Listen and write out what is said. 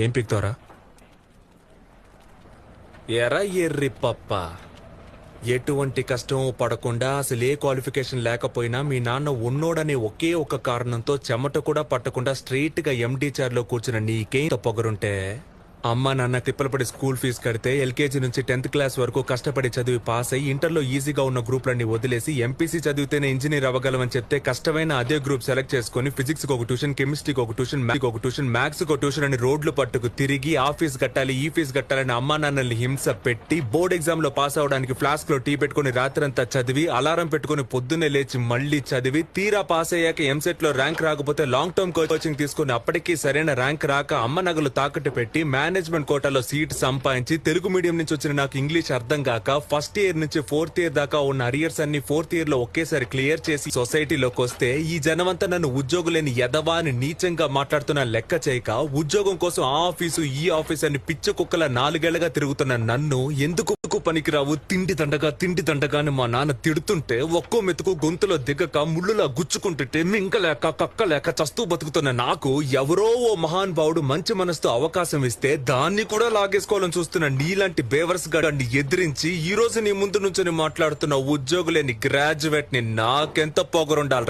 ఏం పిక్తారా? ఎరా ఎర్రి పప్ప, ఎటువంటి కష్టం పడకుండా అసలు ఏ క్వాలిఫికేషన్ లేకపోయినా మీ నాన్న ఉన్నోడనే ఒకే ఒక కారణంతో చెమట కూడా పట్టకుండా స్ట్రైట్ గా ఎండి చైర్ లో కూర్చున్న నీకేం పొగరుంటే అమ్మ నాన్న తిప్పలపడి స్కూల్ ఫీజు కడితే ఎల్కేజీ నుంచి 10th క్లాస్ వరకు కష్టపడి చదివి పాస్ అయ్యి ఇంటర్లో ఈజీగా ఉన్న గ్రూప్లన్నీ వదిలేసి ఎంపీసీ చదివితేనే ఇంజనీర్ అవ్వగలమని చెప్తే కష్టమైన అదే గ్రూప్ సెలెక్ట్ చేసుకుని ఫిజిక్స్ ఒక ట్యూషన్, కెమిస్ట్రీకి ఒక ట్యూషన్, మ్యాథ్స్ ఒక ట్యూషన్, మ్యాథ్స్ ఒక ట్యూషన్ అని రోడ్లు పట్టుకు తిరిగి ఆ ఫీజు కట్టాలి ఈ ఫీజు కట్టాలని అమ్మా నాన్నల్ని హింస పెట్టి బోర్డ్ ఎగ్జామ్ లో పాస్ అవడానికి ఫ్లాస్క్ లో టీ పెట్టుకుని రాత్రంతా చదివి అలారం పెట్టుకుని పొద్దున్నే లేచి మళ్ళీ చదివి తీరా పాస్ అయ్యాక ఎంసెట్ లో ర్యాంక్ రాకపోతే లాంగ్ టర్మ్ కోచింగ్ తీసుకుని అప్పటికీ సరైన ర్యాంక్ రాక అమ్మ నగలు తాకట్టు పెట్టి మేనేజ్మెంట్ కోటాలో సీట్ సంపాదించి తెలుగు మీడియం నుంచి వచ్చిన నాకు ఇంగ్లీష్ అర్థం కాక ఫస్ట్ ఇయర్ నుంచి 4th ఇయర్ దాకా ఉన్న అరియర్స్ అన్ని 4th ఇయర్ లో ఒకేసారి క్లియర్ చేసి సొసైటీలోకి వస్తే ఈ జనమంతా నన్ను ఉద్యోగులేని ఎదవా అని నీచంగా మాట్లాడుతున్న లెక్క చేయక ఉద్యోగం కోసం ఆ ఆఫీసు ఈ ఆఫీస్ అని పిచ్చ కుక్కల 4 ఏళ్లుగా తిరుగుతున్న నన్ను ఎందుకు పనికిరావు తిండి దండగా అని మా నాన్న తిడుతుంటే ఒక్కో మెతుకు గొంతులో దిగక ముళ్ళులా గుచ్చుకుంటుంటే మింకలేక కక్కలేక చస్తూ బతుకుతున్న నాకు ఎవరో ఓ మహాన్ భావుడు మంచి మనసుతో అవకాశం ఇస్తే దాన్ని కూడా లాగేసుకోవాలని చూస్తున్న నీలాంటి బేవర్స్ గాడిని ఎదిరించి ఈ రోజు నీ ముందు నుంచి మాట్లాడుతున్న ఉద్యోగులేని గ్రాడ్యుయేట్ ని నాకెంత పొగరుండాలి.